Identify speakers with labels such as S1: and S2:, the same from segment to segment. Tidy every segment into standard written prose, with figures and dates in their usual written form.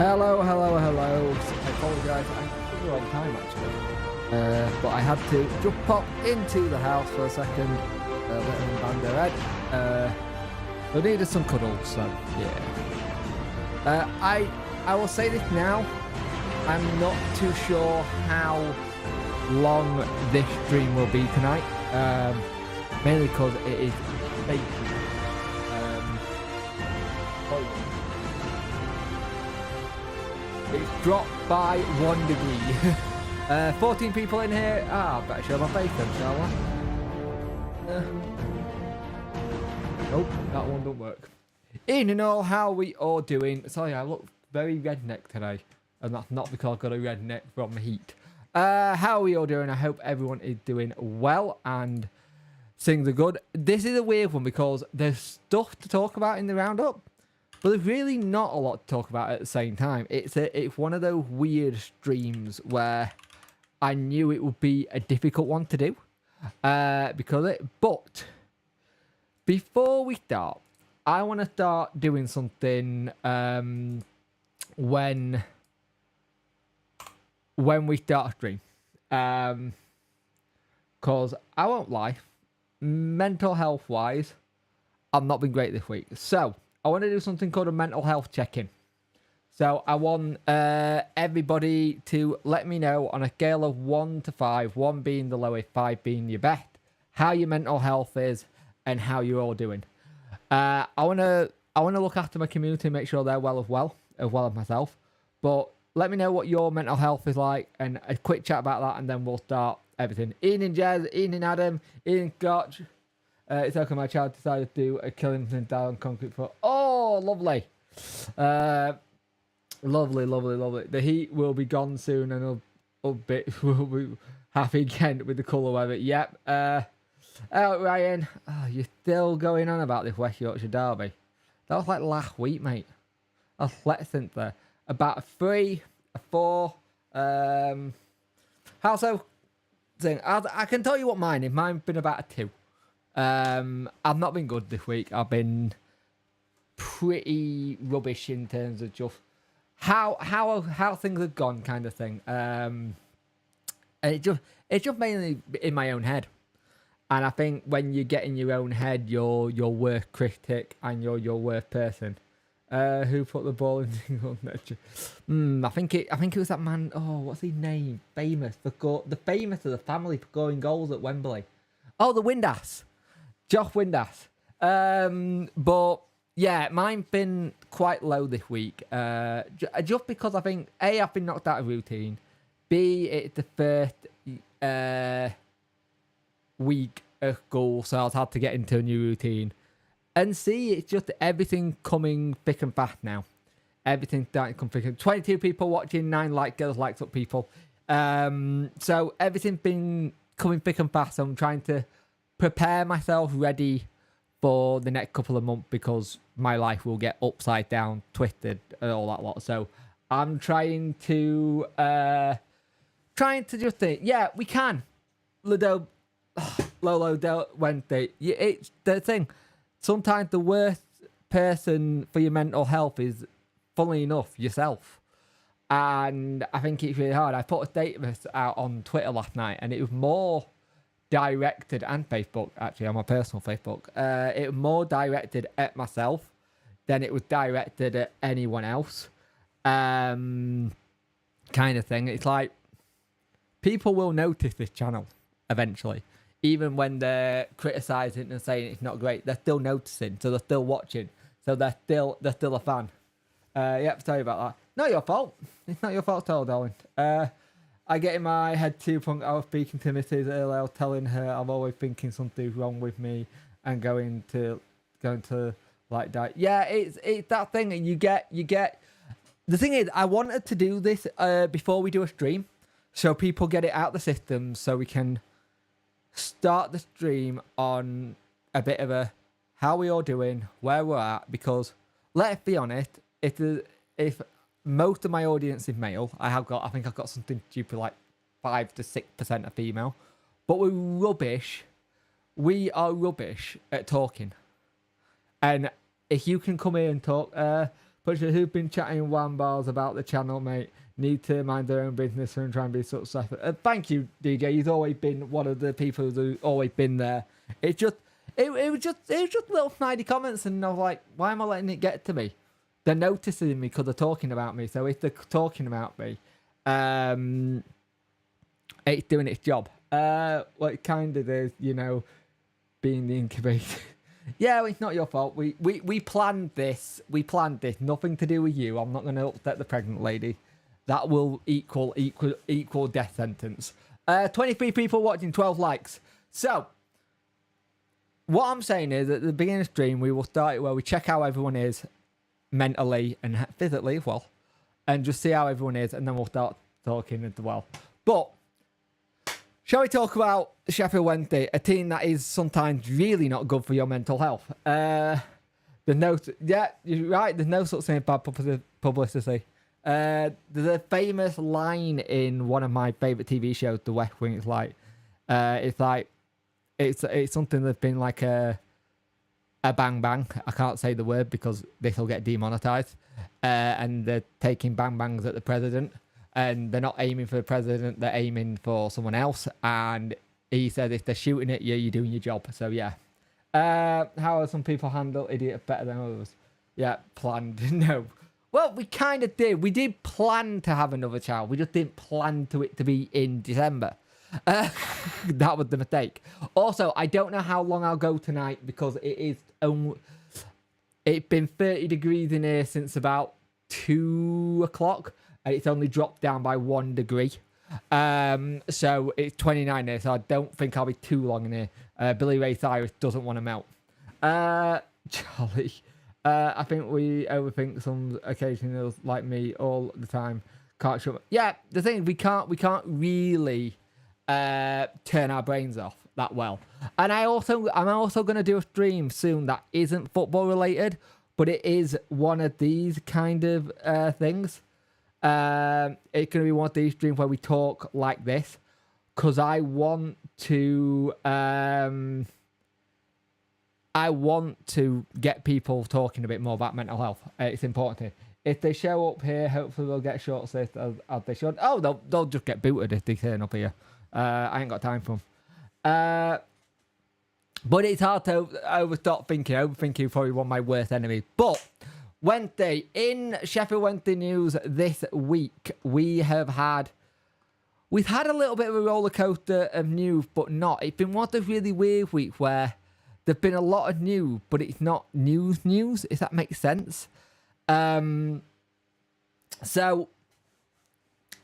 S1: Hello. I apologise, I was on time actually. But I had to just pop into the house for a second, let them bang their head. They needed some cuddles, so yeah. I will say this now, I'm not too sure how long this stream will be tonight, mainly because it is basically it's dropped by 1 degree. 14 people in here. Better show my face then, shall I? Nope, that one don't work. In and all, how we all doing? Sorry, I look very redneck today, and that's not because I've got a redneck from the heat. How are we all doing? I hope everyone is doing well and things are good. This is a weird one because there's stuff to talk about in the roundup, but there's really not a lot to talk about at the same time. It's one of those weird streams where I knew it would be a difficult one to do, but before we start, I want to start doing something when we start a stream, because I won't lie, mental health wise, I've not been great this week. So I want to do something called a mental health check-in. So I want everybody to let me know on a scale of 1 to 5, 1 being the lowest, 5 being your best, how your mental health is and how you're all doing. I want to look after my community and make sure they're well as myself. But let me know what your mental health is like and a quick chat about that, and then we'll start everything. Ian and Jez, Ian and Adam, Ian and Scotch. It's okay, my child decided to do a killing and down on concrete floor. Oh, lovely. Lovely. The heat will be gone soon and a bit will be happy again with the colour weather. Yep. Ryan. Oh, you're still going on about this West Yorkshire derby. That was like last week, mate. I was less since there. About a 3, a 4. How so? I can tell you what mine is. Mine's been about a 2. I've not been good this week. I've been pretty rubbish in terms of just how things have gone, kind of thing. And it's just mainly in my own head. And I think when you get in your own head, you're your worst critic and you're your worst person. Who put the ball in single net? I think it was that man. Oh, what's his name? The famous of the family for scoring goals at Wembley. Oh, the Windass. Josh Windass. But yeah, mine's been quite low this week. Just because I think I've been knocked out of routine. B, it's the first week of school, so I've had to get into a new routine. And C, it's just everything coming thick and fast now. Everything's starting to come thick. 22 people watching, 9 girls likes up people. So everything's been coming thick and fast. So I'm trying to prepare myself ready for the next couple of months because my life will get upside down, twisted, and all that lot. So I'm trying to just think, yeah, we can. Lolo Wednesday. It's the thing. Sometimes the worst person for your mental health is, funnily enough, yourself. And I think it's really hard. I put a statement out on Twitter last night, and it was more directed, and Facebook, actually, on my personal Facebook. It was more directed at myself than it was directed at anyone else. Kind of thing. It's like, people will notice this channel eventually. Even when they're criticising and saying it's not great, they're still noticing, so they're still watching, so they're still a fan. Yep, sorry about that. Not your fault. It's not your fault at all, darling. I get in my head too. I was speaking to Mrs. earlier, telling her I'm always thinking something's wrong with me, and going to like die. Yeah, it's that thing, and you get. The thing is, I wanted to do this before we do a stream, so people get it out the system, so we can start the stream on a bit of a how we all doing, where we're at, because let's be honest, if most of my audience is male, I think I've got something stupid like 5 to 6% are female, but we are rubbish at talking. And if you can come here and talk, But who've been chatting wambars about the channel, mate? Need to mind their own business and try and be successful. Thank you, DJ. You've always been one of the people who's always been there. It was just little snidey comments, and I was like, why am I letting it get to me? They're noticing me because they're talking about me. So if they're talking about me, it's doing its job. Well, it kind of is, you know, being the incubator. Yeah, it's not your fault. We planned this. We planned this. Nothing to do with you. I'm not going to upset the pregnant lady. That will equal death sentence. 23 people watching, 12 likes. So, what I'm saying is, at the beginning of the stream, we will start where we check how everyone is mentally and physically as well, and just see how everyone is, and then we'll start talking as well. But shall we talk about Sheffield Wednesday, a team that is sometimes really not good for your mental health? There's no, yeah, you're right. There's no such thing as bad publicity. There's a famous line in one of my favorite TV shows, The West Wing. It's something that's been like a bang bang. I can't say the word because this will get demonetized. And they're taking bang bangs at the president, and they're not aiming for the president. They're aiming for someone else. And he said, if they're shooting at you, you're doing your job. So yeah. How are some people handle idiots better than others? Yeah, planned. No. Well, we kind of did. We did plan to have another child. We just didn't plan it to be in December. That was the mistake. Also, I don't know how long I'll go tonight because it's been 30 degrees in here since about 2 o'clock. And it's only dropped down by 1 degree. So it's 29 here, so I don't think I'll be too long in here. Billy Ray Cyrus doesn't want to melt. Charlie. I think we overthink some occasionals like me all the time. Can't shut. Yeah, the thing is, we can't really turn our brains off that well. And I'm also going to do a stream soon that isn't football related, but it is one of these kind of things. It's going to be one of these streams where we talk like this, because I want to get people talking a bit more about mental health. It's important. If they show up here, hopefully they'll get short-listed as they should. Oh, they'll just get booted if they turn up here. I ain't got time for them. But it's hard to stop thinking. Overthinking is probably one of my worst enemies. But Wednesday, in Sheffield Wednesday news this week, we've had a little bit of a roller coaster of news, but not. It's been one of those really weird weeks where there's been a lot of news, but it's not news, if that makes sense. So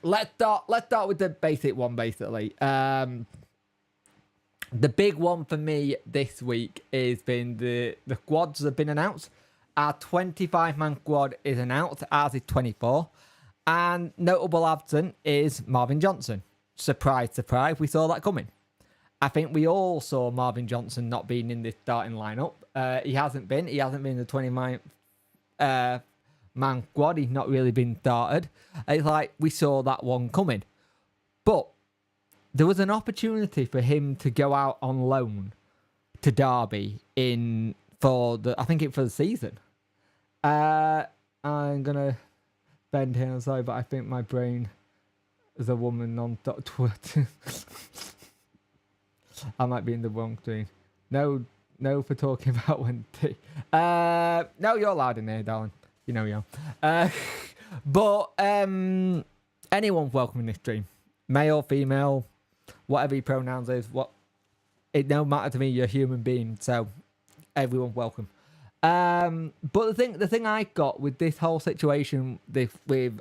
S1: let's start with the basic one, basically. The big one for me this week has been the squads have been announced. Our 25-man squad is announced, ours is 24. And notable absent is Marvin Johnson. Surprise, surprise, we saw that coming. I think we all saw Marvin Johnson not being in this starting lineup. He hasn't been in the 20-man squad. He's not really been started. It's like we saw that one coming. But there was an opportunity for him to go out on loan to Derby for the season. I'm gonna bend here. I'm sorry, but I think my brain is a woman on Twitter. I might be in the wrong screen. No, for talking about Wednesday. No, you're allowed in there, darling. You know you are. But anyone's welcome in this stream. Male, female, whatever your pronouns is. It don't matter to me. You're a human being, so everyone's welcome. But the thing I got with this whole situation with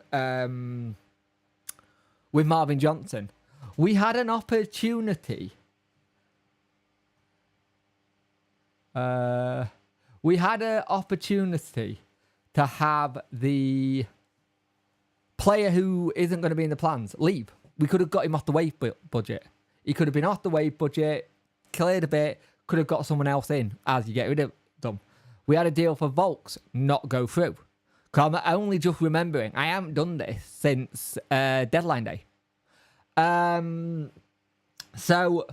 S1: Marvin Johnson, we had an opportunity. We had an opportunity to have the player who isn't going to be in the plans leave. We could have got him off the wage budget. He could have been off the wage budget, cleared a bit, could have got someone else in as you get rid of them. We had a deal for Volks not go through. Because I'm only just remembering, I haven't done this since deadline day. So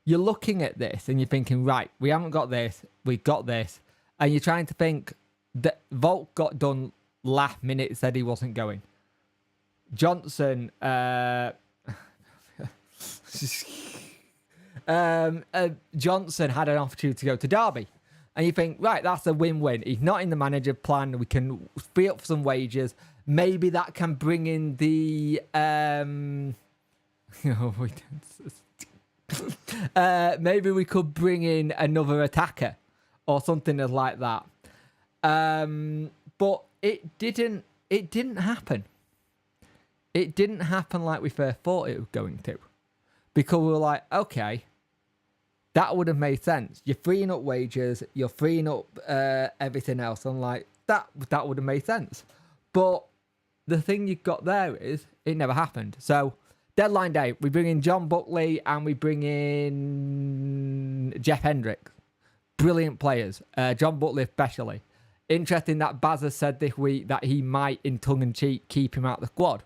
S1: you're looking at this and you're thinking, right, we haven't got this, we got this. And you're trying to think that Volk got done last minute said he wasn't going. Johnson, Johnson had an opportunity to go to Derby. And you think, right, that's a win-win. He's not in the manager plan. We can free up some wages. Maybe that can bring in the... maybe we could bring in another attacker or something like that. But it didn't happen. It didn't happen like we first thought it was going to. Because we were like, okay, that would have made sense. You're freeing up wages, you're freeing up everything else. I'm like, that would have made sense. But the thing you've got there is, it never happened. So, deadline day, we bring in John Buckley and we bring in Jeff Hendricks. Brilliant players. John Buckley especially. Interesting that Baz has said this week that he might, in tongue-in-cheek, keep him out of the squad.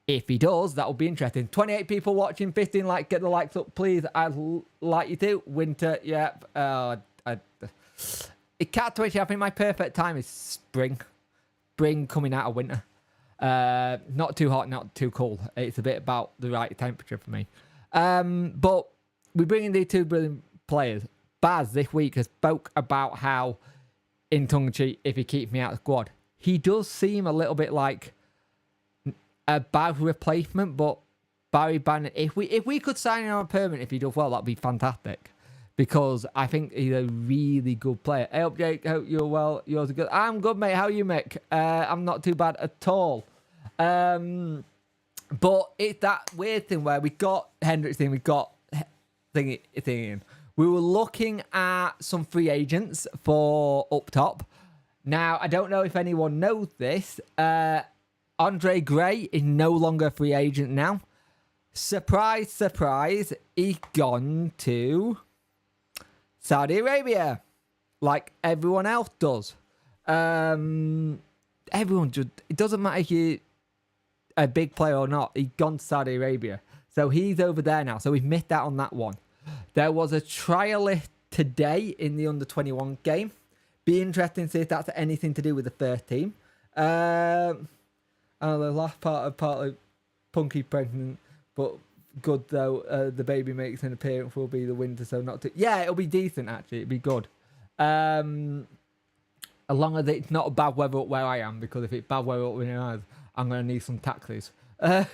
S1: If he does, that will be interesting. 28 people watching, 15 like, get the likes up, please. I'd like you to. Winter, yeah. It can't twitch. I think my perfect time is spring. Spring coming out of winter. Not too hot, not too cold. It's a bit about the right temperature for me. But we bring in these two brilliant players. Baz this week has spoke about how, in tongue-in-cheek, if he keeps me out of the squad, he does seem a little bit like a bad replacement, but Barry Bannon, if we could sign him on a permanent, if he does well, that'd be fantastic. Because I think he's a really good player. Hey up, Jake. Hope you're well. Yours are good. I'm good, mate. How are you, Mick? I'm not too bad at all. But it's that weird thing where we got Hendricks in, we got thing in. We were looking at some free agents for up top. Now, I don't know if anyone knows this. Andre Gray is no longer a free agent now. Surprise, surprise. He's gone to Saudi Arabia. Like everyone else does. Everyone just... It doesn't matter if you're a big player or not. He's gone to Saudi Arabia. So he's over there now. So we've missed out on that one. There was a trialist today in the under-21 game. Be interesting to see if that's anything to do with the first team. And the last part of partly Punky pregnant, but good though. The baby makes an appearance will be the winter, so not too... Yeah, it'll be decent actually. It'll be good. As long as it's not bad weather up where I am, because if it's bad weather up where I am, I'm going to need some taxis. But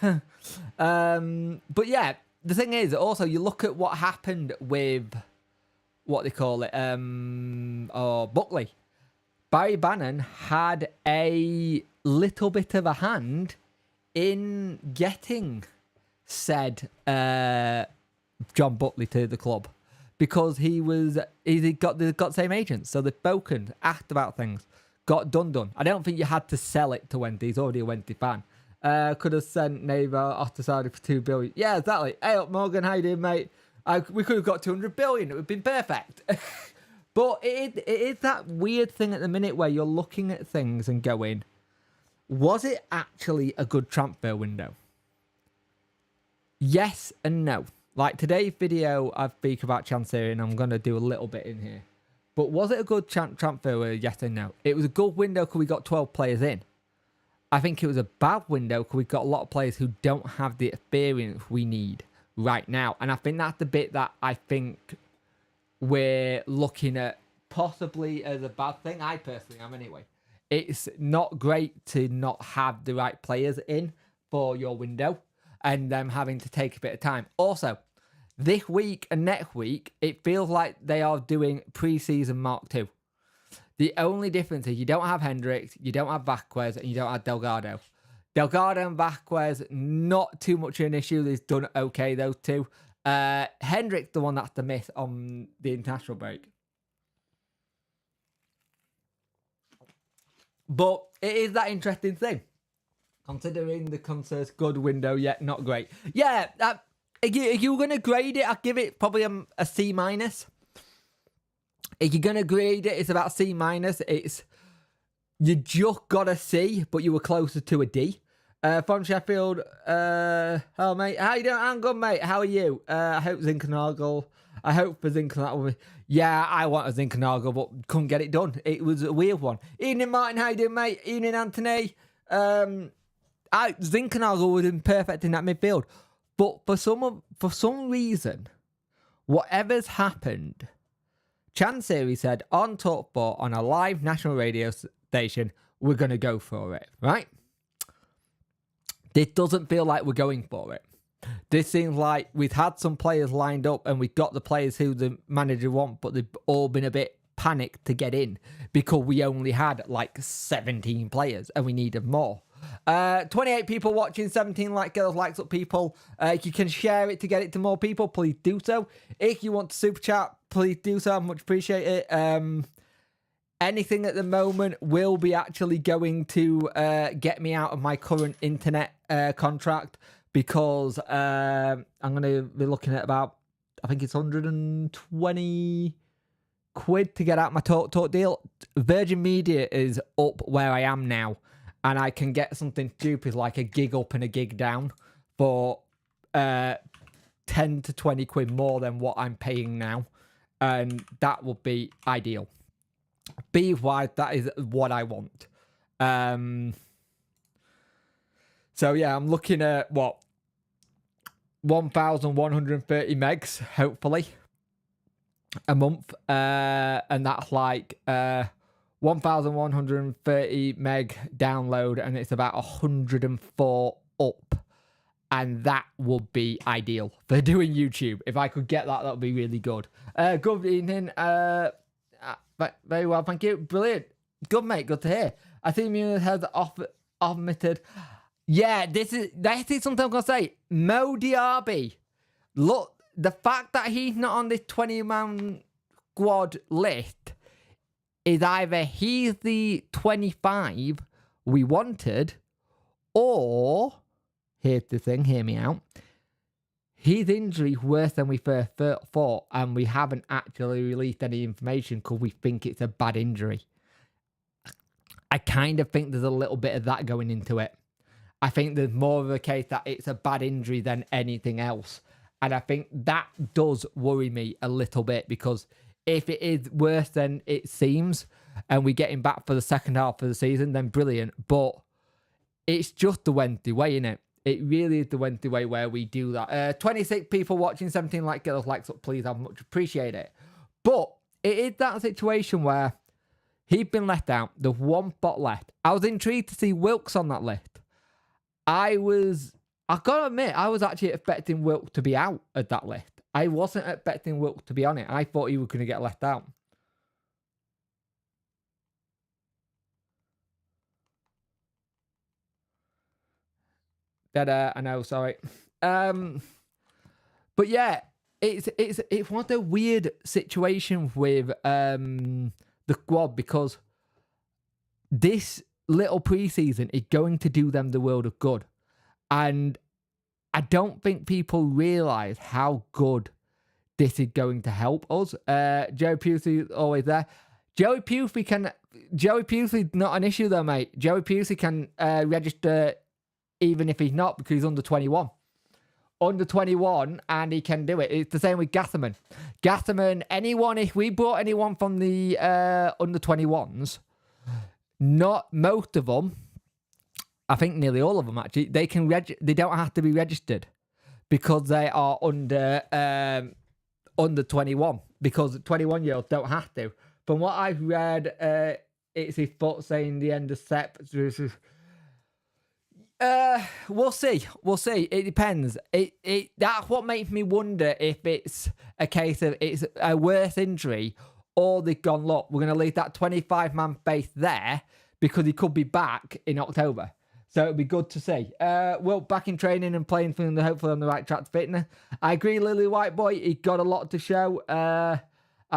S1: yeah, the thing is, also, you look at what happened with, what they call it, Buckley. Barry Bannon had a little bit of a hand in getting said John Buckley to the club, because he got the same agents, so they've spoken, asked about things, got done. I don't think you had to sell it to Wendy. He's already a Wendy fan. Could have sent Neighbour off to Saudi for $2 billion. Yeah, exactly. Hey up, Morgan, how you doing, mate? We could have got 200 billion. It would have been perfect. But it is that weird thing at the minute where you're looking at things and going, was it actually a good transfer window? Yes and no. Like today's video, I speak about Chancery, and I'm going to do a little bit in here. But was it a good transfer window? Yes and no. It was a good window because we got 12 players in. I think it was a bad window because we've got a lot of players who don't have the experience we need right now. And I think that's the bit that I think we're looking at possibly as a bad thing. I personally am anyway. It's not great to not have the right players in for your window and them having to take a bit of time. Also, this week and next week, it feels like they are doing pre-season Mark 2. The only difference is you don't have Hendricks, you don't have Vasquez, and you don't have Delgado. Delgado and Vasquez, not too much of an issue. They've done okay, those two. Hendricks, the one that's the miss on the international break. But it is that interesting thing. Considering the concert's good window, yet not great. Yeah, if you were going to grade it, I'd give it probably a C-. If you're going to grade it, it's about C-. It's, you just got a C, but you were closer to a D. From Sheffield, hello mate, how you doing? I'm good, mate. How are you? I hope Zinkernagel I hope for Zinchenko will be. Yeah, I want a Zinchenko, but couldn't get it done. It was a weird one. Evening, Martin. How you doing, mate? Evening, Anthony. Zinchenko would have been perfect in that midfield, but for some reason, whatever's happened, Chansiri said on TalkSport on a live national radio station, we're going to go for it, right? This doesn't feel like we're going for it. This seems like we've had some players lined up and we've got the players who the manager wants, but they've all been a bit panicked to get in because we only had like 17 players and we needed more. 28 people watching, 17 girls likes up people. If you can share it to get it to more people, please do so. If you want to super chat, please do so. I much appreciate it. Anything at the moment will be actually going to get me out of my current internet contract because I'm going to be looking at about, I think it's 120 quid to get out my talk deal. Virgin Media is up where I am now, and I can get something stupid like a gig up and a gig down for 10 to 20 quid more than what I'm paying now, and that would be ideal. Beef-wise, that is what I want. So yeah, I'm looking at 1,130 megs, hopefully, a month, and that's like 1,130 meg download, and it's about 104 up, and that would be ideal for doing YouTube. If I could get that, that would be really good. Good evening. Very well, thank you. Brilliant. Good, mate. Good to hear. I think Mueller has omitted. Yeah, this is something I'm going to say. Mo Diaby. Look, the fact that he's not on this 20-man squad list is either he's the 25 we wanted, or, here's the thing, hear me out, his injury is worse than we first thought, and we haven't actually released any information because we think it's a bad injury. I kind of think there's a little bit of that going into it. I think there's more of a case that it's a bad injury than anything else. And I think that does worry me a little bit, because if it is worse than it seems and we get him back for the second half of the season, then brilliant. But it's just the Wednesday way, innit? It really is the Wednesday way where we do that. 26 people watching, 17 girls likes up, please. I much appreciate it. But it is that situation where he'd been left out. There's one spot left. I was intrigued to see Wilkes on that list. I gotta admit, I was actually expecting Wilkes to be out at that list. I wasn't expecting Wilkes to be on it. I thought he was going to get left out. I know, sorry. But yeah, it's one of the weird situations with the squad, because this little preseason is going to do them the world of good. And I don't think people realise how good this is going to help us. Joey Pusey always there. Joey Pusey's not an issue though, mate. Joey Pusey can register even if he's not, because he's under 21. Under 21, and he can do it. It's the same with Gatherman. If we brought anyone from the under 21s, not most of them, I think nearly all of them actually, they don't have to be registered because they are under 21, because 21-year-olds don't have to. From what I've read, it's his foot saying the end of Sep. We'll see. It depends. That's what makes me wonder if it's a case of it's a worse injury, or they've gone, look, we're going to leave that 25-man base there because he could be back in October. So it'd be good to see. Will back in training and playing for them, hopefully on the right track to fitness. I agree, Lily White Boy. He got a lot to show. I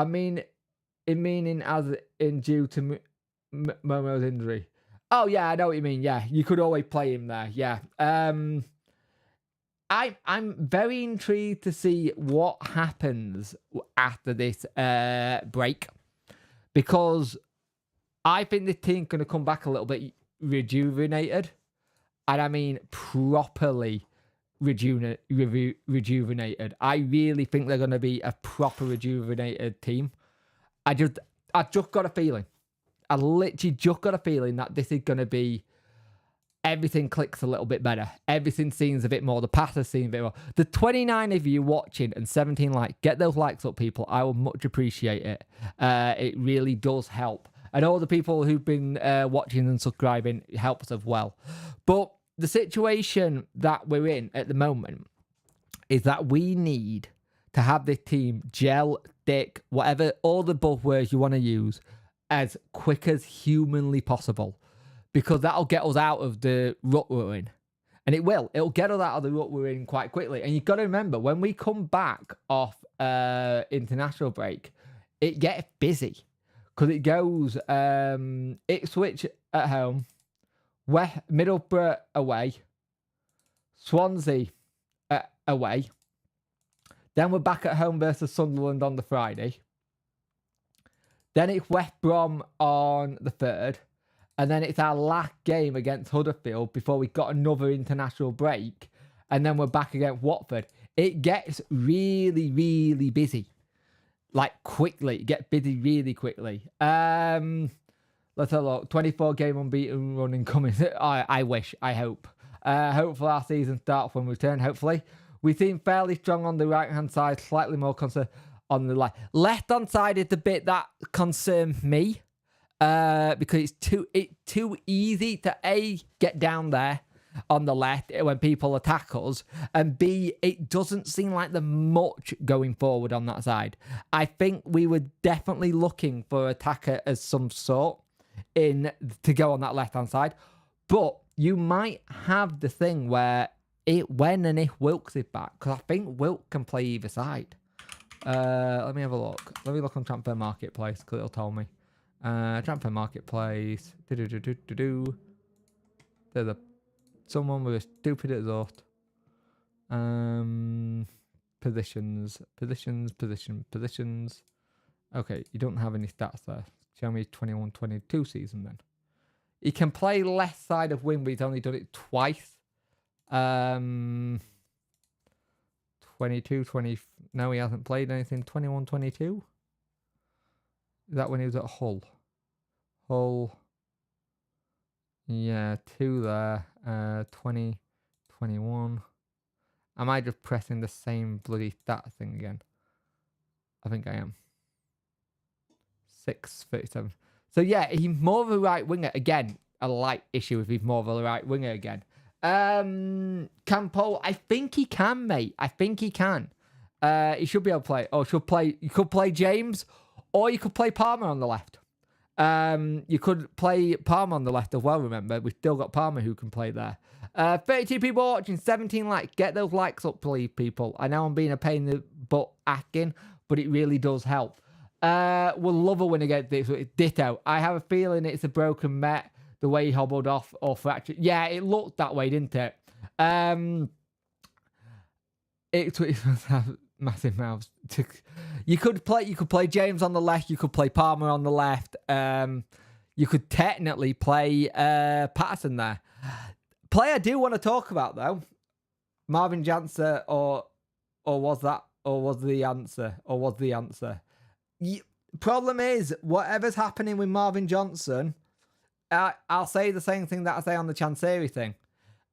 S1: mean, as in due to Momo's injury. Oh, yeah, I know what you mean. Yeah, you could always play him there. Yeah. I'm very intrigued to see what happens after this break, because I think this team's going to come back a little bit rejuvenated. And I mean properly rejuvenated. I really think they're going to be a proper rejuvenated team. I just got a feeling. I literally just got a feeling that this is going to be, everything clicks a little bit better. Everything seems a bit more, the passes seem a bit more. The 29 of you watching and 17 likes, get those likes up, people. I will much appreciate it. It really does help. And all the people who've been watching and subscribing, it helps as well. But the situation that we're in at the moment is that we need to have this team gel, thick, whatever, all the buzzwords you want to use, as quick as humanly possible, because that'll get us out of the rut we're in. And it'll get us out of the rut we're in quite quickly. And you've got to remember, when we come back off international break, it gets busy, because it goes Ipswich at home, Middlesbrough away, Swansea away, then we're back at home versus Sunderland on the Friday. Then it's West Brom on the 3rd. And then it's our last game against Huddersfield before we got another international break. And then we're back against Watford. It gets really, really busy. Like, quickly. It gets busy really quickly. Let's have a look. 24-game unbeaten run incoming. I wish. I hope. Hopefully our season starts when we return. Hopefully. We seem fairly strong on the right-hand side. Slightly more concerned on the left. Left-hand side is the bit that concerns me, because it's too easy to A, get down there on the left when people attack us, and B, it doesn't seem like there's much going forward on that side. I think we were definitely looking for attacker as some sort to go on that left-hand side, but you might have the thing where when and if Wilkes is back, because I think Wilkes can play either side. Let me have a look. Let me look on Transfer Marketplace, because it'll tell me. Transfer Marketplace. There's someone with a stupid exhaust. Positions. Okay, you don't have any stats there. Show me 21-22 season then. He can play left side of wing, but he's only done it twice. 22, 20. No, he hasn't played anything. 21-22. Is that when he was at Hull? Hull. Yeah, 2 there. 20, 21. Am I just pressing the same bloody stat thing again? I think I am. 6:37. So yeah, he's more of a right winger. Again, a light issue if he's more of a right winger again. Can Paul? I think he can, mate. I think he can. He should be able to play. Or you could play James, or you could play Palmer on the left. You could play Palmer on the left as well, remember. We've still got Palmer who can play there. 32 people watching, 17 likes. Get those likes up, please, people. I know I'm being a pain in the butt acting, but it really does help. We'll love a win against this. Ditto. I have a feeling it's a broken Met, the way he hobbled off or fractured. Yeah, it looked that way, didn't it? It must have massive mouths. You could play James on the left. You could play Palmer on the left. You could technically play Patterson there. Player I do want to talk about though, Marvin Jansen, or was the answer? Problem is, whatever's happening with Marvin Johnson, I'll say the same thing that I say on the Chansiri thing.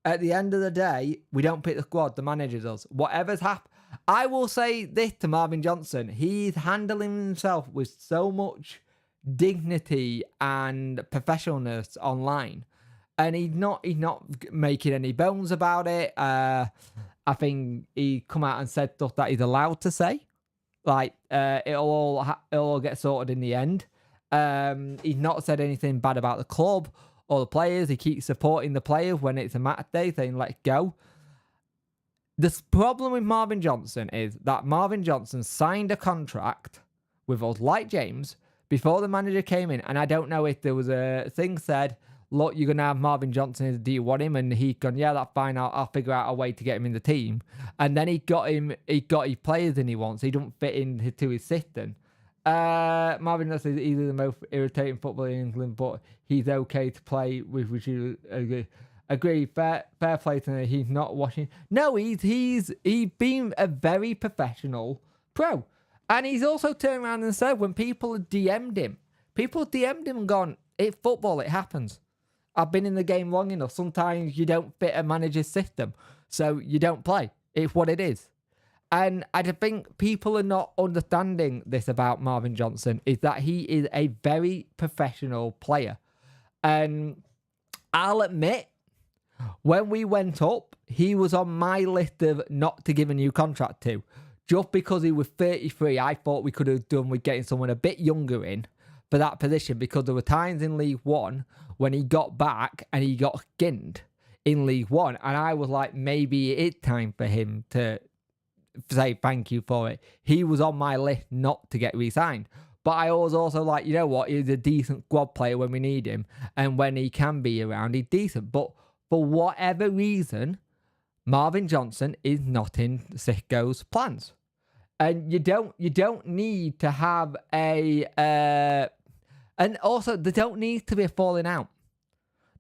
S1: At the end of the day, we don't pick the squad, the manager does. Whatever's happened, I will say this to Marvin Johnson. He's handling himself with so much dignity and professionalness online. And he's not making any bones about it. I think he come out and said stuff that he's allowed to say. Like, it'll all get sorted in the end. He's not said anything bad about the club or the players. He keeps supporting the players when it's a match day, saying, let's go. The problem with Marvin Johnson is that Marvin Johnson signed a contract with us, like James, before the manager came in. And I don't know if there was a thing said, look, you're going to have Marvin Johnson. Do you want him? And he's gone, yeah, that's fine. I'll figure out a way to get him in the team. And then he got his players in he wants. He don't fit into his system. Marvin Johnson is either the most irritating footballer in England, but he's okay to play with. Agree. Fair play to him. He's not watching. No, he's been a very professional pro, and he's also turned around and said when people DM'd him and gone, "It's football. It happens. I've been in the game long enough. Sometimes you don't fit a manager's system, so you don't play. It's what it is." And I think people are not understanding this about Marvin Johnson, is that he is a very professional player. And I'll admit, when we went up, he was on my list of not to give a new contract to. Just because he was 33, I thought we could have done with getting someone a bit younger in for that position, because there were times in League One when he got back and he got skinned in League One. And I was like, maybe it is time for him to say thank you for it. He was on my list not to get re-signed. But I was also like, you know what? He's a decent squad player when we need him. And when he can be around, he's decent. But for whatever reason, Marvin Johnson is not in Sicko's plans. And you don't need to have a... and also, there don't need to be a falling out.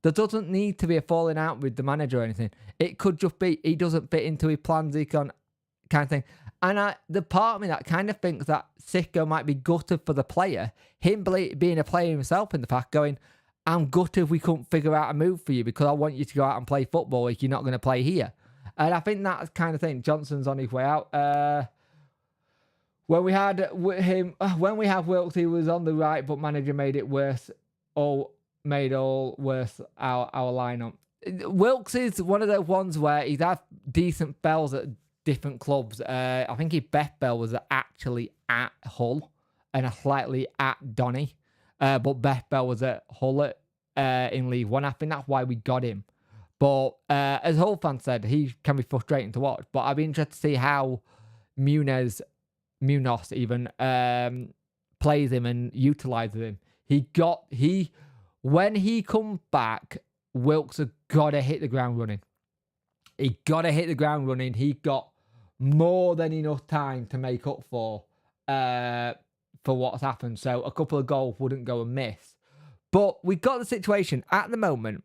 S1: There doesn't need to be a falling out with the manager or anything. It could just be he doesn't fit into his plans. He can kind of thing. And the part of me that kind of thinks that Sicko might be gutted for the player, him being a player himself in the past, going, I'm gutted we couldn't figure out a move for you because I want you to go out and play football if you're not going to play here. And I think that's kind of thing. Johnson's on his way out. When we had Wilkes, he was on the right, but manager made it worse. Made all worse our lineup. Wilkes is one of those ones where he's had decent spells at different clubs. I think his best spell was actually at Hull and slightly at Donny. But best spell was at Hull in League One. I think that's why we got him. But as Hull fans said, he can be frustrating to watch. But I'd be interested to see how Munoz even plays him and utilises him. When he comes back, Wilkes has got to hit the ground running. He got to hit the ground running. He got more than enough time to make up for what's happened. So a couple of goals wouldn't go amiss. But we got the situation at the moment.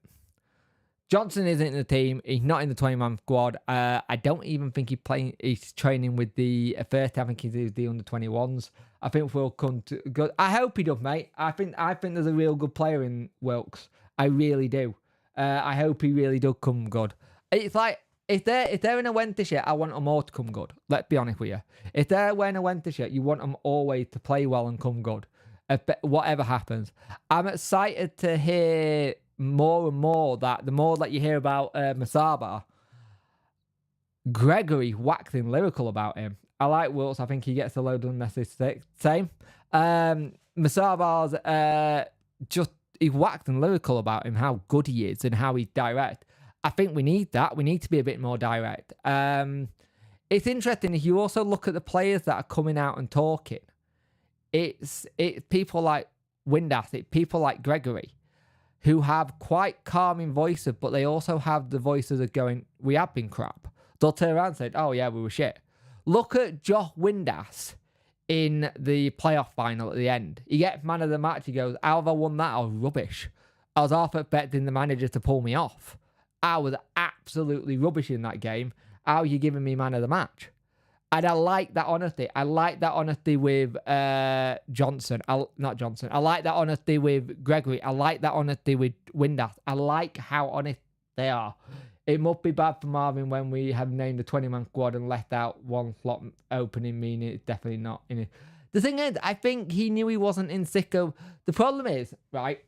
S1: Johnson isn't in the team. He's not in the 20-man squad. I don't even think he's training with the first. I think he's the under-21s. I think we'll come to good. I hope he does, mate. I think there's a real good player in Wilkes. I really do. I hope he really does come good. It's like, if they're in a Wednesday shirt, I want them all to come good. Let's be honest with you. If they're wearing a Wednesday shirt, you want them always to play well and come good. Whatever happens. I'm excited to hear more and more that the more that you hear about Masaba, Gregory waxing lyrical about him. I like Wilkes. I think he gets a load of message. Same. Masaba's he's waxing lyrical about him, how good he is and how he's direct. I think we need that. We need to be a bit more direct. It's interesting if you also look at the players that are coming out and talking. It's people like Windass, it's people like Gregory, who have quite calming voices, but they also have the voices of going, we have been crap. They'll turn around and say, oh yeah, we were shit. Look at Josh Windass in the playoff final at the end. He gets man of the match. He goes, how have I won that? I was rubbish. I was half expecting the manager to pull me off. I was absolutely rubbish in that game. How are you giving me man of the match? And I like that honesty. I like that honesty with Johnson. Not Johnson. I like that honesty with Gregory. I like that honesty with Windass. I like how honest they are. It must be bad for Marvin when we have named the 20-man squad and left out one slot opening, meaning it's definitely not in it. The thing is, I think he knew he wasn't in Sicko. The problem is, right,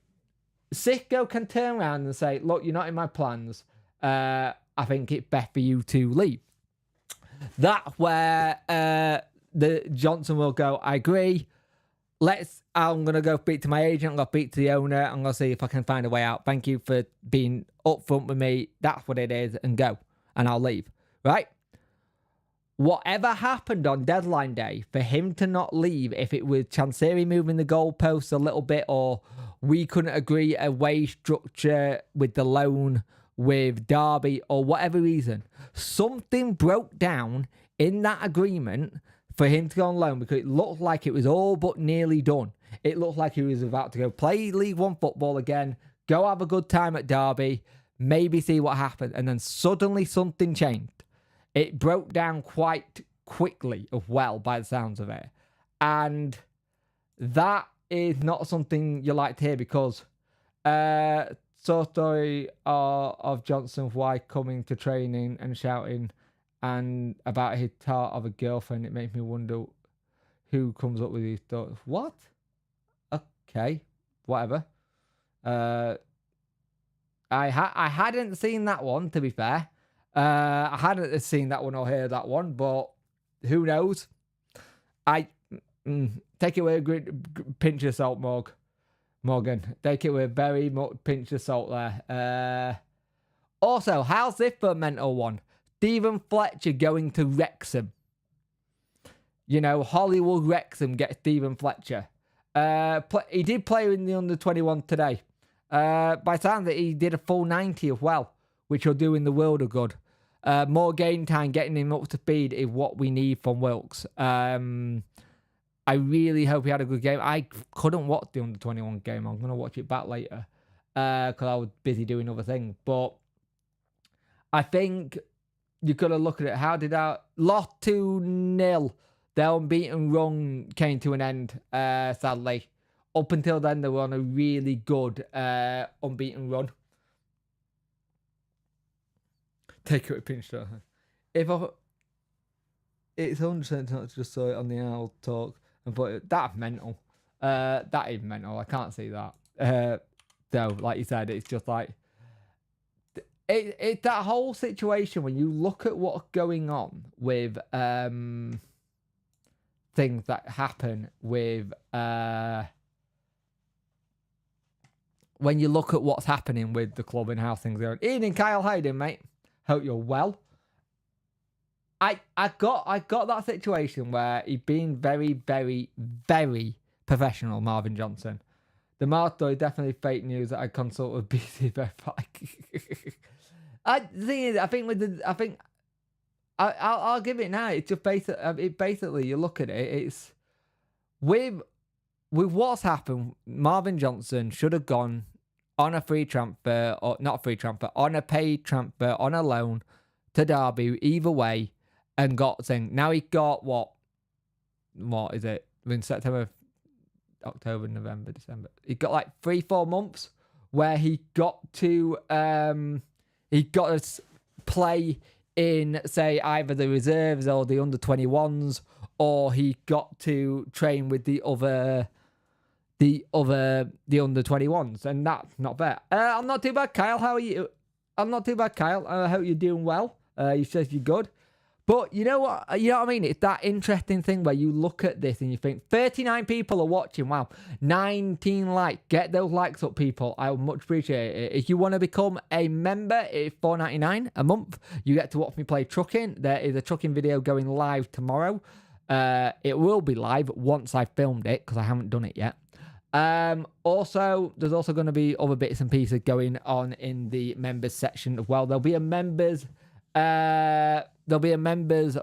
S1: Sicko can turn around and say, look, you're not in my plans. I think it's best for you to leave. That's where the Johnson will go, I agree. I'm going to go speak to my agent. I'm going to speak to the owner. I'm going to see if I can find a way out. Thank you for being upfront with me. That's what it is. And go. And I'll leave. Right? Whatever happened on deadline day, for him to not leave, if it was Chansiri moving the goalposts a little bit, or we couldn't agree a wage structure with the loan with Derby, or whatever reason, something broke down in that agreement for him to go on loan, because it looked like it was all but nearly done. It looked like he was about to go play League One football again, go have a good time at Derby, maybe see what happened. And then suddenly something changed. It broke down quite quickly as well, by the sounds of it. And that is not something you like to hear, because story of Johnson's wife coming to training and shouting and about his tart of a girlfriend, it makes me wonder who comes up with these thoughts. What? Okay, whatever. I hadn't seen that one, to be fair. I hadn't seen that one or heard that one, but who knows? Take it with a pinch of salt, Morgan. Take it with a very much pinch of salt there. Also, how's this for a mental one? Stephen Fletcher going to Wrexham. You know, Hollywood Wrexham gets Stephen Fletcher. He did play in the under-21 today. By the time that he did a full 90 as well, which will do in the world of good. More game time, getting him up to speed is what we need from Wilkes. I really hope he had a good game. I couldn't watch the under-21 game. I'm going to watch it back later because I was busy doing other things. But I think you got to look at it. How did our lost 2-0? Their unbeaten run came to an end, sadly. Up until then, they were on a really good unbeaten run. Take it with a pinch, don't I? It's 100% not just saw it on the Owl Talk and put it. That's mental. That is mental. I can't see that. So, like you said, it's just like it's that whole situation when you look at what's going on with things that happen with when you look at what's happening with the club and how things are. Evening, Kyle. How you doing, mate? Hope you're well. I got that situation where he's been very, very, very professional, Marvin Johnson. The Mars story definitely fake news that I consult with BC Verify. The thing is, I'll give it now. It's just basically you look at it. It's with what's happened. Marvin Johnson should have gone on a free transfer, or not a free transfer, on a paid transfer, on a loan to Derby, either way, and got thing. Now he got what is it? In September, October, November, December. He got like 3-4 months where he got to play in, say, either the reserves or the under-21s, or he got to train with the under-21s, and that's not bad. I'm not too bad, Kyle. How are you? I'm not too bad, Kyle. I hope you're doing well. You said you're good. But you know what? You know what I mean? It's that interesting thing where you look at this and you think 39 people are watching. Wow. 19 likes. Get those likes up, people. I would much appreciate it. If you want to become a member, it's $4.99 a month. You get to watch me play trucking. There is a trucking video going live tomorrow. It will be live once I've filmed it because I haven't done it yet. Also, there's also going to be other bits and pieces going on in the members section as well. There'll be a members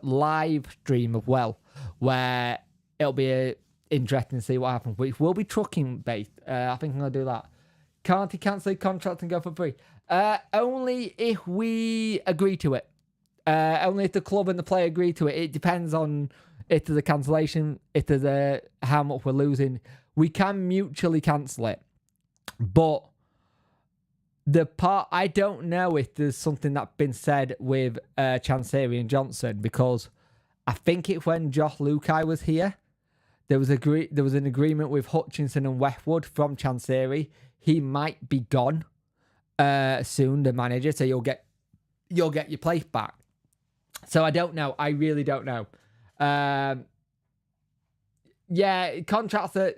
S1: live stream as well, where it'll be interesting to see what happens, which will be trucking based. I think I'm going to do that. Can't he cancel the contract and go for free? Only if we agree to it. Only if the club and the player agree to it. It depends on if there's a cancellation, if there's how much we're losing. We can mutually cancel it. But the part, I don't know if there's something that's been said with Chansiri and Johnson, because I think it's when Josh Lukai was here. There was an agreement with Hutchinson and Westwood from Chansiri. He might be gone soon, the manager, so you'll get your place back. So I don't know. I really don't know. Yeah, contracts are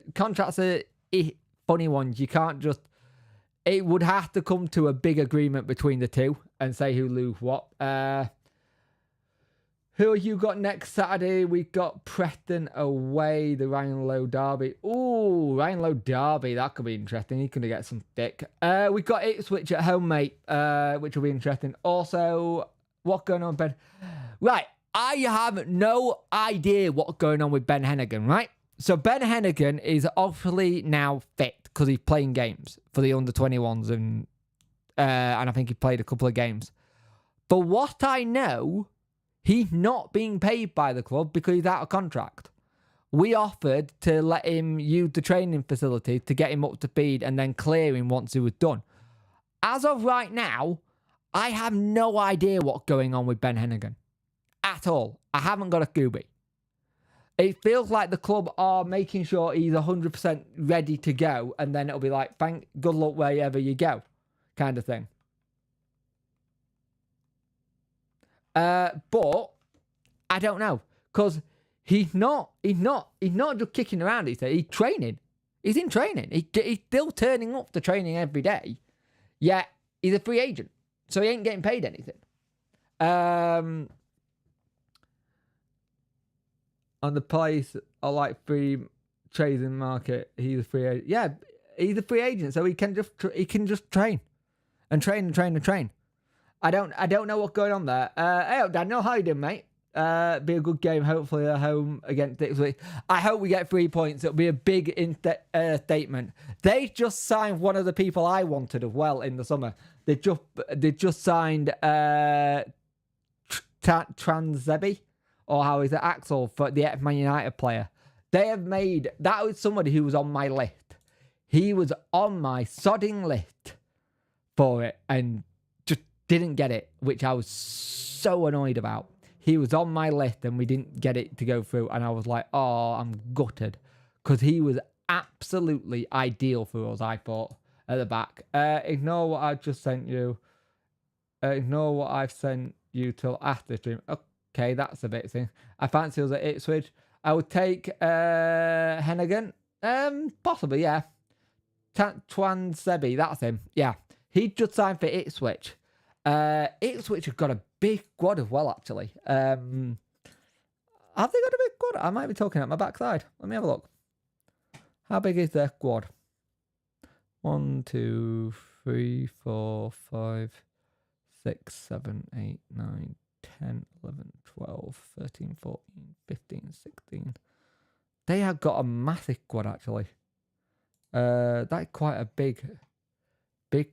S1: funny ones. You can't just. It would have to come to a big agreement between the two and say who lose what. Who have you got next Saturday? We've got Preston away, the Ryan Lowe derby. Ooh, Ryan Lowe derby. That could be interesting. He's going to get some thick. We've got Ipswich at home, mate, which will be interesting. Also, what's going on, Ben? Right, I have no idea what's going on with Ben Hennigan, right? So Ben Hennigan is obviously now fit because he's playing games for the under-21s and I think he played a couple of games. For what I know, he's not being paid by the club because he's out of contract. We offered to let him use the training facility to get him up to speed and then clear him once he was done. As of right now, I have no idea what's going on with Ben Hennigan. At all. I haven't got a Scooby. It feels like the club are making sure he's 100% ready to go, and then it'll be like, good luck wherever you go, kind of thing. But I don't know, because he's not just kicking around. He's training. He's in training. He's still turning up to training every day. Yet he's a free agent, so he ain't getting paid anything. On the place, I like free trading market. He's a free agent. Yeah, he's a free agent, so he can just train. I don't know what's going on there. Hey, Daniel, how you doing, mate? Be a good game, hopefully at home against Ipswich. I hope we get 3 points. It'll be a big statement. They just signed one of the people I wanted as well in the summer. They just signed Transebi, or how is it, Axel, for the Man United player. They have made, that was somebody who was on my list. He was on my sodding list for it and just didn't get it, which I was so annoyed about. He was on my list and we didn't get it to go through, and I was like, oh, I'm gutted, because he was absolutely ideal for us, I thought, at the back. Ignore what I just sent you. Ignore what I've sent you till after stream. Okay, that's a bit thing. I fancy us at Ipswich. I would take Hennigan. Possibly, yeah. Twan Sebi, that's him. Yeah. He just signed for Ipswich. Ipswich have got a big squad as well, actually. Have they got a big squad? I might be talking at my backside. Let me have a look. How big is their squad? 1, 2, 3, 4, 5, 6, 7, 8, 9, 10, 11, 12, 13, 14, 15, 16. They have got a massive squad, actually. That's quite a big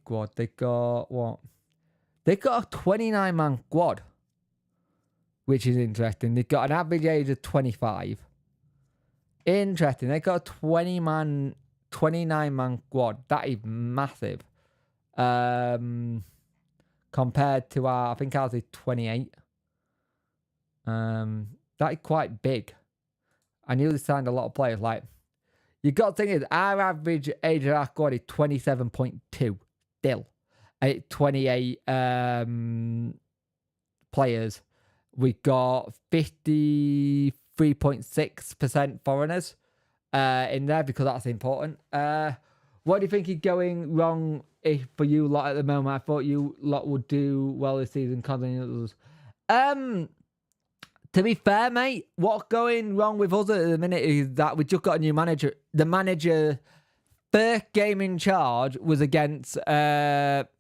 S1: squad. They got what? They got a 29-man squad, which is interesting. They've got an average age of 25. Interesting. They got a 29-man squad. That is massive. Compared to our, I think ours is 28. That is quite big. I knew they signed a lot of players. Like, you got to think is our average age of our squad is 27.2 still. 28 players. We got 53.6% foreigners in there, because that's important. What do you think is going wrong for you lot at the moment? I thought you lot would do well this season. To be fair, mate, what's going wrong with us at the minute is that we just got a new manager. The manager first game in charge was against,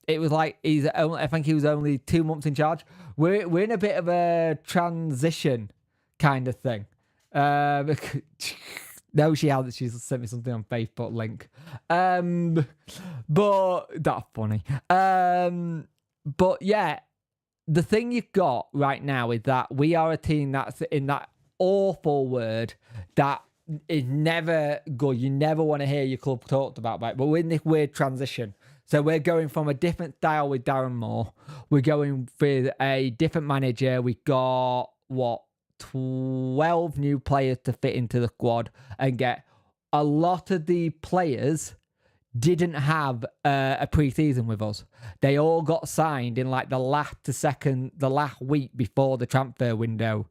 S1: it was like, I think he was only 2 months in charge. We're in a bit of a transition kind of thing. No, she hasn't. She's sent me something on Facebook link. But that's funny. But yeah, the thing you've got right now is that we are a team that's in that awful word that is never good. You never want to hear your club talked about, right? But we're in this weird transition. So we're going from a different style with Darren Moore. We're going with a different manager. We got, 12 new players to fit into the squad, and get a lot of the players didn't have a pre-season with us. They all got signed in like the last week before the transfer window,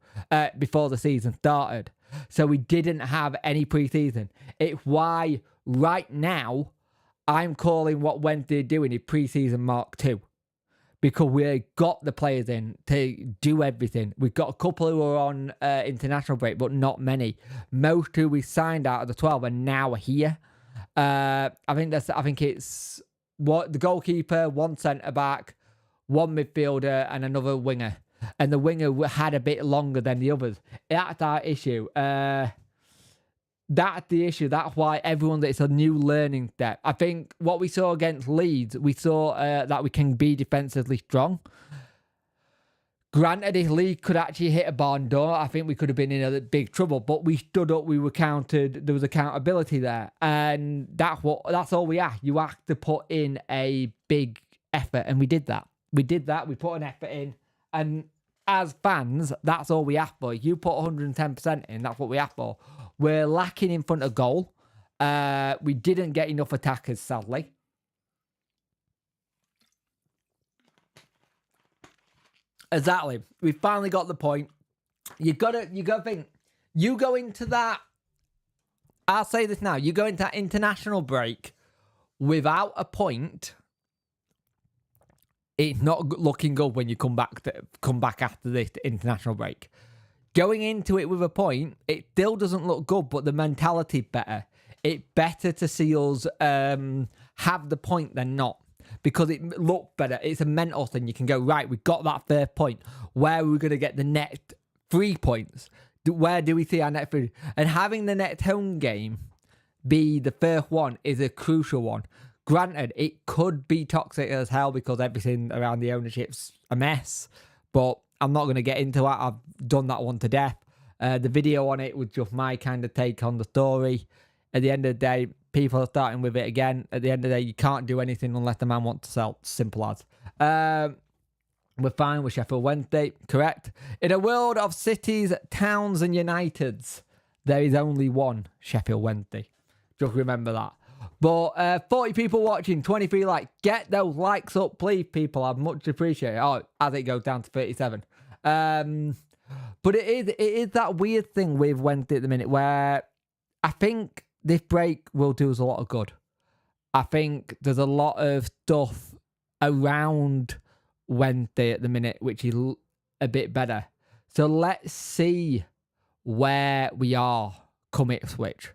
S1: before the season started. So we didn't have any pre-season. It's why right now I'm calling what Wednesday are doing a pre-season Mark 2. Because we got the players in to do everything. We've got a couple who are on international break, but not many. Most who we signed out of the 12 are now here. I think it's the goalkeeper, one centre back, one midfielder, and another winger. And the winger had a bit longer than the others. That's our issue. That's the issue. That's why it's a new learning step. I think what we saw against Leeds, we saw that we can be defensively strong. Granted, if Leeds could actually hit a barn door, I think we could have been in a big trouble. But we stood up, we were counted, there was accountability there. And that's all we ask. You have to put in a big effort. And we did that. We put an effort in. And as fans, that's all we ask for. You put 110% in, that's what we ask for. We're lacking in front of goal. We didn't get enough attackers, sadly. Exactly. We finally got the point. You gotta think. You go into that. I'll say this now. You go into that international break without a point. It's not looking good when you come back after this international break. Going into it with a point, it still doesn't look good, but the mentality's better. It's better to see us have the point than not. Because it looked better. It's a mental thing. You can go, right, we got that third point. Where are we going to get the next 3 points? Where do we see our next 3? And having the next home game be the first one is a crucial one. Granted, it could be toxic as hell because everything around the ownership's a mess. But I'm not going to get into that. I've done that one to death. The video on it was just my kind of take on the story. At the end of the day, people are starting with it again. At the end of the day, you can't do anything unless the man wants to sell. Simple as. We're fine with Sheffield Wednesday, correct? In a world of cities, towns and Uniteds, there is only one Sheffield Wednesday. Just remember that. But 40 people watching, 23 likes. Get those likes up, please, people. I'd much appreciate it. Oh, as it goes down to 37. But it is that weird thing with Wednesday at the minute where I think this break will do us a lot of good. I think there's a lot of stuff around Wednesday at the minute which is a bit better. So let's see where we are come Ipswich.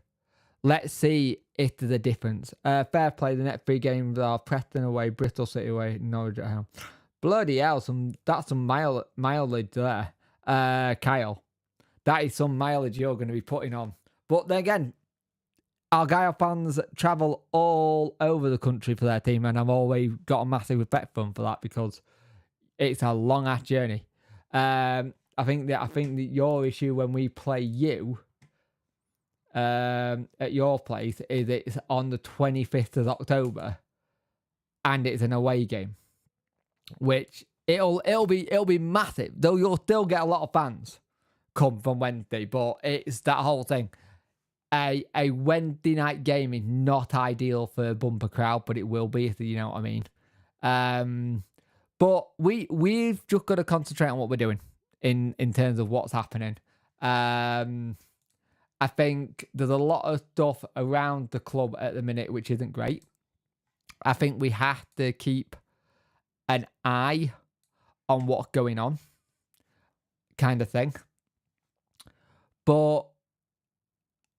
S1: Let's see if there's a difference. Fair play, the next 3 games are Preston away, Bristol City away, Norwich at home. Bloody hell, that's some mileage there. Kyle, that is some mileage you're going to be putting on. But then again, Argyle fans travel all over the country for their team, and I've always got a massive respect for them for that because it's a long ass journey. I think that your issue when we play you at your place is it's on the 25th of October, and it's an away game, which it'll be massive. Though you'll still get a lot of fans come from Wednesday, but it's that whole thing. A Wednesday night game is not ideal for a bumper crowd, but it will be, if you know what I mean. But we've just got to concentrate on what we're doing in terms of what's happening. I think there's a lot of stuff around the club at the minute which isn't great. I think we have to keep an eye on what's going on, kind of thing. But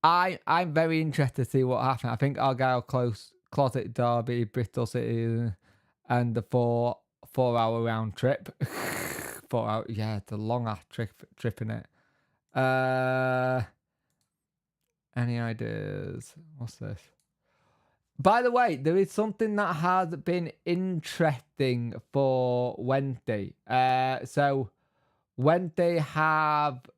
S1: I'm very interested to see what happens. I think Argyle Closet Derby, Bristol City, and the 4-hour round trip. 4 hours, yeah, it's a long ass trip in it. Any ideas? What's this? By the way, there is something that has been interesting for Wednesday. So Wednesday have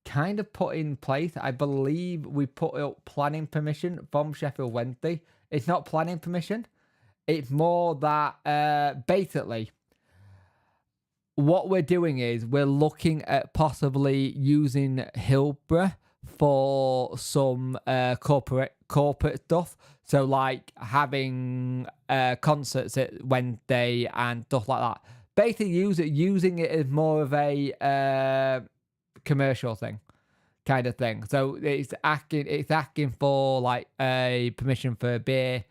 S1: kind of put in place, I believe we put up planning permission from Sheffield Wednesday. It's not planning permission. It's more that basically what we're doing is we're looking at possibly using Hillsborough for some corporate stuff. So like having concerts at Wednesday and stuff like that. Basically using it as more of a commercial thing, kind of thing. So it's asking for like a permission for beer,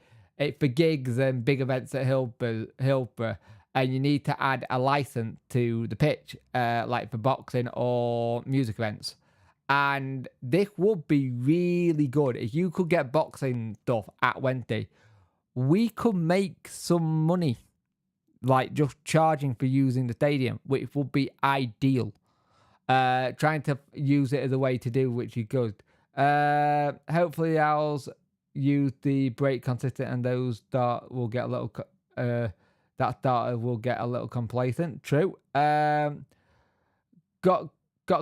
S1: for gigs and big events at Hillsborough, and you need to add a license to the pitch, like for boxing or music events. And this would be really good if you could get boxing stuff at Wednesday. We could make some money, like just charging for using the stadium, which would be ideal. Trying to use it as a way to do which is good. Hopefully the Owls use the break consistent and those dart will get a little that data will get a little complacent. True. Got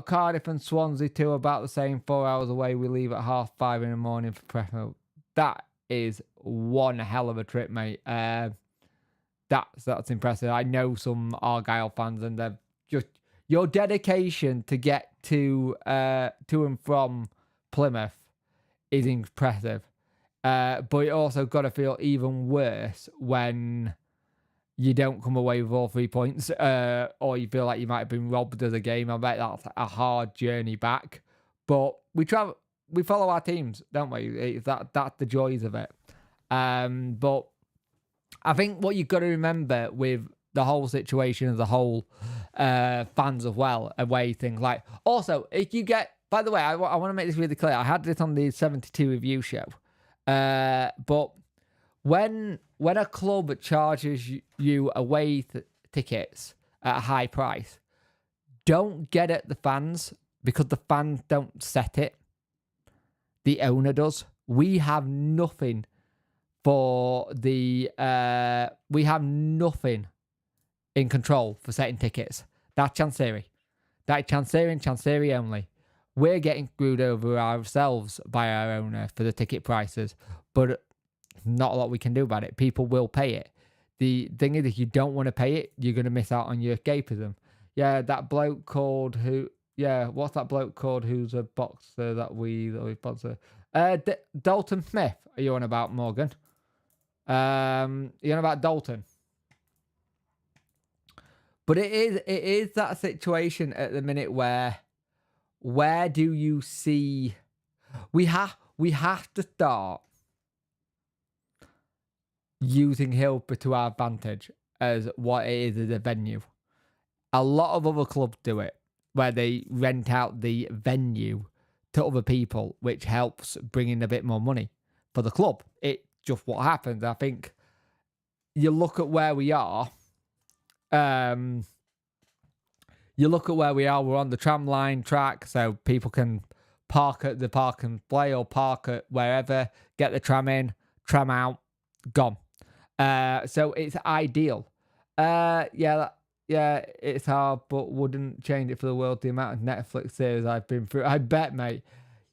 S1: Cardiff and Swansea too, about the same, 4 hours away. We leave at 5:30 in the morning for prep. That is one hell of a trip, mate. That's impressive. I know some Argyle fans, and they're just, your dedication to get to and from Plymouth is impressive. But it also got to feel even worse when you don't come away with all 3 points, or you feel like you might have been robbed of the game. I bet that's a hard journey back. But we follow our teams, don't we? That's the joys of it. But I think what you've got to remember with the whole situation as a whole, fans as well, away things like. Also, if you get, by the way, I want to make this really clear. I had this on the 72 review show. But when a club charges you away tickets at a high price, don't get at the fans, because the fans don't set it. The owner does. We have nothing for the we have nothing in control for setting tickets. That's Chancery. That's Chancery and Chancery only. We're getting screwed over ourselves by our owner for the ticket prices, but not a lot we can do about it. People will pay it. The thing is, if you don't want to pay it, you're going to miss out on your escapism. Yeah, that bloke called who... Yeah, what's that bloke called who's a boxer that we sponsor? Dalton Smith, are you on about, Morgan? You on about Dalton? But it is that situation at the minute where do you see... We have to start using Hillsborough to our advantage as what it is as a venue. A lot of other clubs do it, where they rent out the venue to other people, which helps bring in a bit more money for the club. It's just what happens. I think you look at where we are. We're on the tramline track, so people can park at the Park and Play or park at wherever, get the tram in, tram out, gone. So it's ideal. Yeah, it's hard, but wouldn't change it for the world. The amount of Netflix series I've been through, I bet, mate.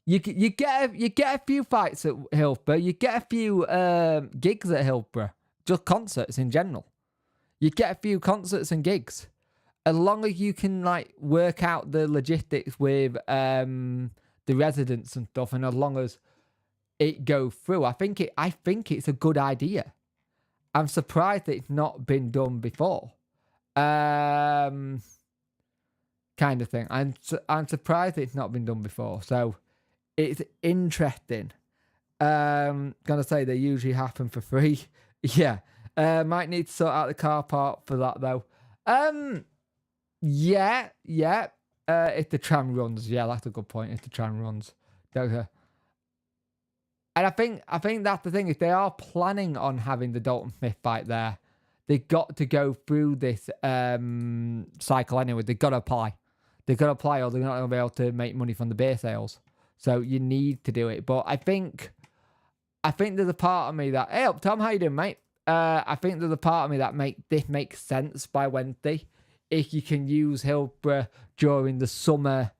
S1: You get a few fights at Hillsborough. You get a few gigs at Hillsborough. Just concerts in general. You get a few concerts and gigs. As long as you can work out the logistics with the residents and stuff, and as long as it goes through, I think it's a good idea. I'm surprised that it's not been done before. Kind of thing. I'm surprised it's not been done before. So it's interesting. Gonna say they usually happen for free. Yeah. Might need to sort out the car park for that though. Yeah. If the tram runs, yeah, that's a good point. If the tram runs, and I think that's the thing. If they are planning on having the Dalton Smith fight there, they've got to go through this cycle anyway. They've got to apply. Or they're not going to be able to make money from the beer sales. So you need to do it. But I think there's a part of me that... Hey up, Tom, how you doing, mate? I think there's a part of me that this makes sense by Wednesday. If you can use Hillsborough during the summer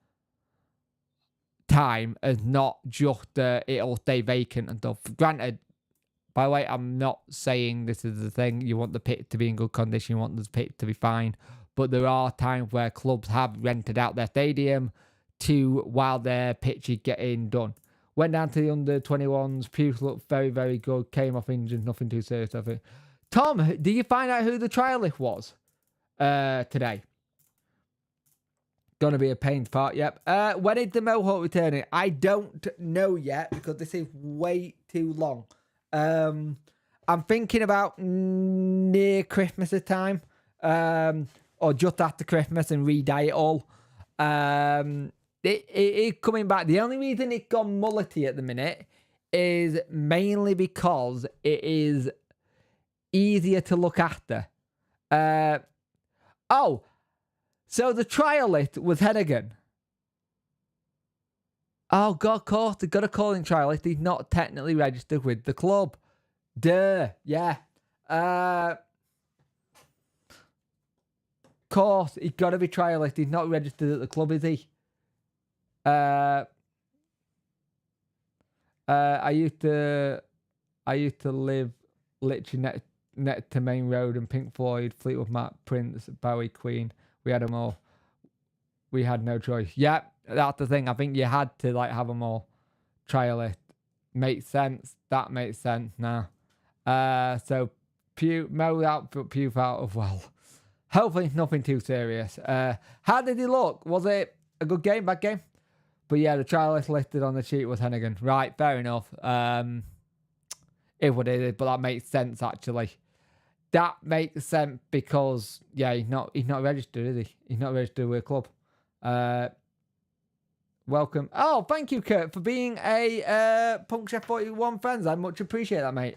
S1: time as not just it'll stay vacant and stuff. Granted, by the way, I'm not saying this is the thing. You want the pit to be in good condition. You want the pit to be fine. But there are times where clubs have rented out their stadium while their pitch is getting done. Went down to the under-21s. Pews looked very, very good. Came off injured. Nothing too serious, I think. Tom, did you find out who the trialist was today? Gonna be a pain part, yep. When is the Mohawk returning? I don't know yet because this is way too long. I'm thinking about near Christmas time, or just after Christmas and re-dye it all. It is coming back. The only reason it's gone mullety at the minute is mainly because it is easier to look after. So the trialist was Hennigan. Oh, God, of course. They've got a calling trialist. He's not technically registered with the club. Duh. Yeah. Course, he's got to be trialist. He's not registered at the club, is he? I used to live literally next to Main Road and Pink Floyd, Fleetwood Mac, Prince, Bowie, Queen. We had them all. We had no choice. Yeah, that's the thing. I think you had to like have them all. Trialist makes sense. That makes sense now. So Mo out, Pew out as well. Hopefully nothing too serious. How did he look? Was it a good game, bad game? But yeah, the trialist listed on the sheet was Hennigan. Right, fair enough. It would it, but that makes sense actually. That makes sense because yeah, he's not registered, is he? He's not registered with a club. Welcome. Oh, thank you, Kurt, for being a Punk Chef 41 friends. I much appreciate that, mate.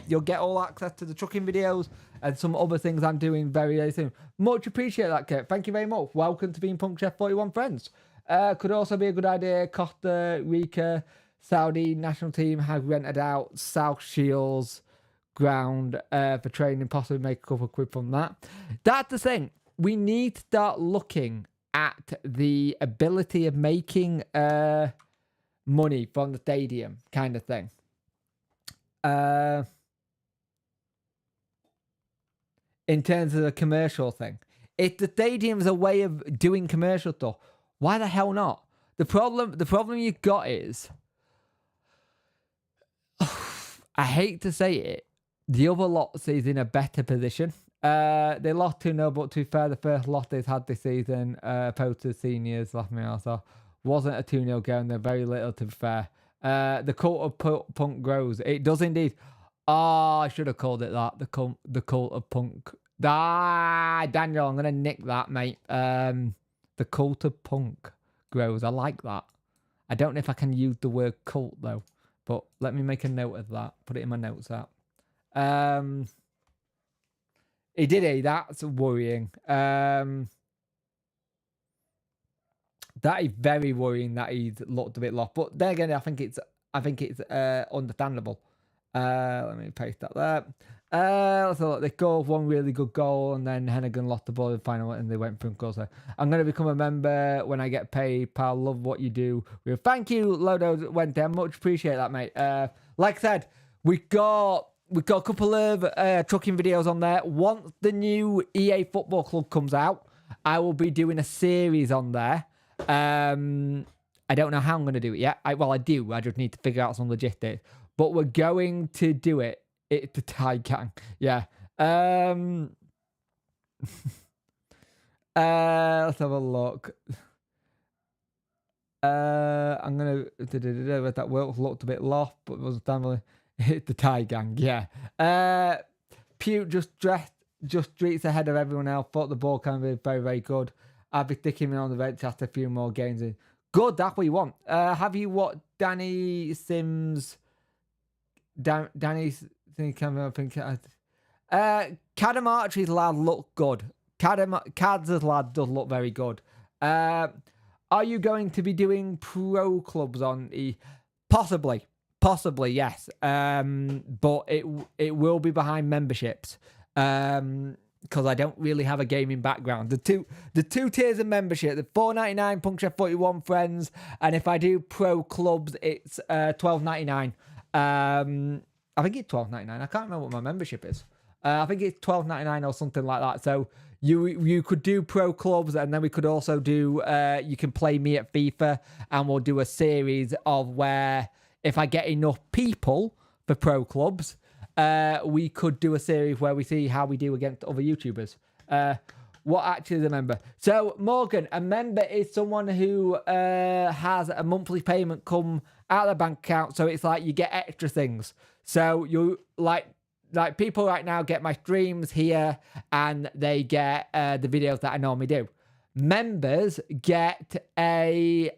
S1: You'll get all access to the trucking videos and some other things I'm doing very, very soon. Much appreciate that, Kurt. Thank you very much. Welcome to being Punk Chef 41 friends. Could also be a good idea. Costa Rica Saudi national team have rented out South Shields ground for training, possibly make a couple of quid from that. That's the thing. We need to start looking at the ability of making money from the stadium kind of thing. In terms of the commercial thing. If the stadium's a way of doing commercial stuff, why the hell not? The problem you've got is, I hate to say it, the other lot is in a better position. They lost 2-0, but to be fair, the first loss they've had this season, opposed to the seniors, last me also, wasn't a 2-0 game. They're very little, to be fair. The cult of punk grows. It does indeed. Oh, I should have called it that. The cult of punk. Daniel, I'm going to nick that, mate. The cult of punk grows. I like that. I don't know if I can use the word cult, though. But let me make a note of that. Put it in my notes app. He did it. That's worrying. That is very worrying that he's looked a bit lost. But then again, I think it's understandable. Let me paste that there. Let's look. They scored one really good goal, and then Hennigan lost the ball in the final, and they went from goal. So I'm going to become a member when I get paid, pal. Love what you do. Thank you, Lodo Wednesday. I much appreciate that, mate. Like I said, we got a couple of trucking videos on there. Once the new EA Football Club comes out, I will be doing a series on there. I don't know how I'm going to do it yet. I do. I just need to figure out some logistics. But we're going to do it. It's the Thai gang. Yeah. Let's have a look. I'm going to... That work looked a bit lost, but it wasn't family. It's the Thai gang, yeah. Pew just streets ahead of everyone else. Thought the ball can be very, very good. I'll be sticking him on the bench after a few more games in. Good, that's what you want. Have you watched Danny Sims? Danny's thing coming up. Cadam Archery's lad look good. Cad's lad does look very good. Are you going to be doing pro clubs on E? Possibly, yes. But it will be behind memberships. Because I don't really have a gaming background. The two tiers of membership, the $4.99 Punk Chef 41 friends, and if I do pro clubs, it's $12.99. I think it's $12.99. I can't remember what my membership is. I think it's $12.99 or something like that. So you could do pro clubs, and then we could also do you can play me at FIFA, and we'll do a series of where if I get enough people for pro clubs, we could do a series where we see how we do against other YouTubers. What actually is a member? So, Morgan, a member is someone who has a monthly payment come out of their bank account. So it's like you get extra things. So you like people right now get my streams here, and they get the videos that I normally do. Members get a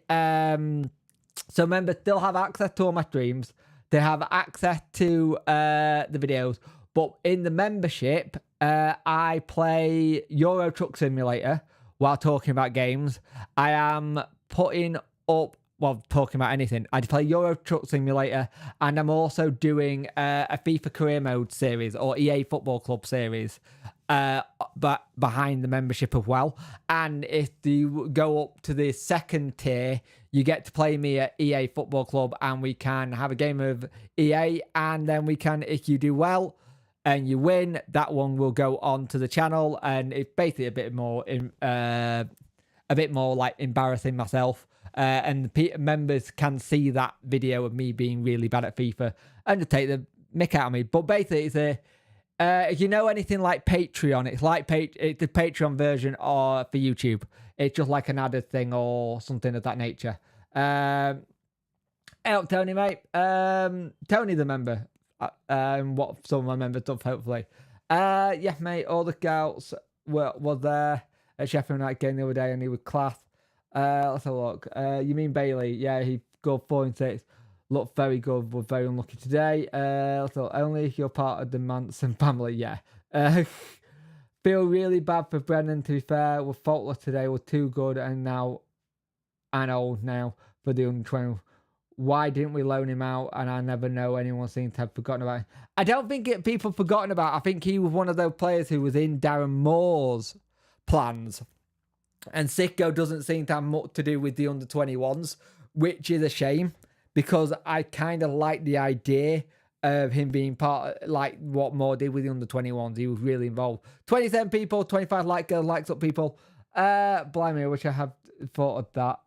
S1: so members still have access to all my streams. They have access to the videos, but in the membership, I play Euro Truck Simulator while talking about games. I am putting up talking about anything. I play Euro Truck Simulator, and I'm also doing a FIFA Career Mode series or EA Football Club series, but behind the membership as well. And if you go up to the second tier, you get to play me at EA Football Club, and we can have a game of EA, and then we can, if you do well and you win, that one will go on to the channel, and it's basically a bit more like embarrassing myself. And the members can see that video of me being really bad at FIFA and to take the mick out of me. But basically, it's if you know anything like Patreon, it's like it's the Patreon version or for YouTube. It's just like an added thing or something of that nature. Hey up, Tony, mate. Tony, the member. What some of my members done, hopefully. Yeah, mate. All the scouts were there at Sheffield United game the other day, and he was class. Let's have a look. You mean Bailey? Yeah, he scored 4 and 6. Looked very good. Was very unlucky today. Let's look. Only if you're part of the Manson family. Yeah. Feel really bad for Brennan. To be fair, we're faultless today. We're too good, and old now for the under 20. Why didn't we loan him out? And I never know anyone seems to have forgotten about him. I don't think people forgotten about. I think he was one of those players who was in Darren Moore's plans. And Sicko doesn't seem to have much to do with the under 21s, which is a shame because I kind of like the idea of him being part of, like what Moore did with the under 21s. He was really involved. 27 people, 25 likes up people. Blimey, I wish I had thought of that.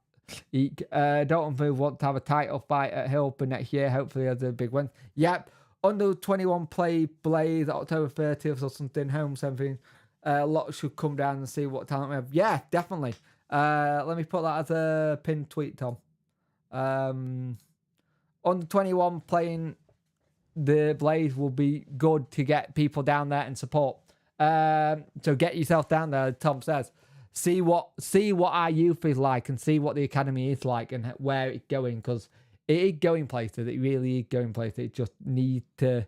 S1: Don't want to have a title fight at Hill for next year. Hopefully, has a big win. Yep. Under 21 play Blaze October 30th or something. Home 17. A lot should come down and see what talent we have. Yeah, definitely. Let me put that as a pinned tweet, Tom. Under 21 playing the Blaze will be good to get people down there and support. So get yourself down there, Tom says. See what our youth is like and see what the academy is like and where it's going, because it is going places. It really is going places. It just needs to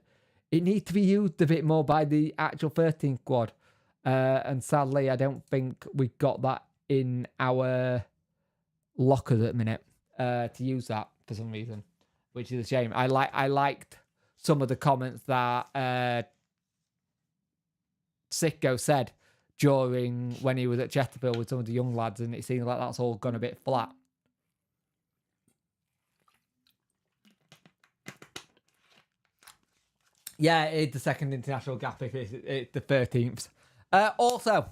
S1: be used a bit more by the actual 13th squad. And sadly, I don't think we got that in our lockers at the minute to use that for some reason, which is a shame. I liked some of the comments that Sicko said during when he was at Chesterfield with some of the young lads, and it seems like that's all gone a bit flat. Yeah, it's the second international gap if it's the 13th. Also,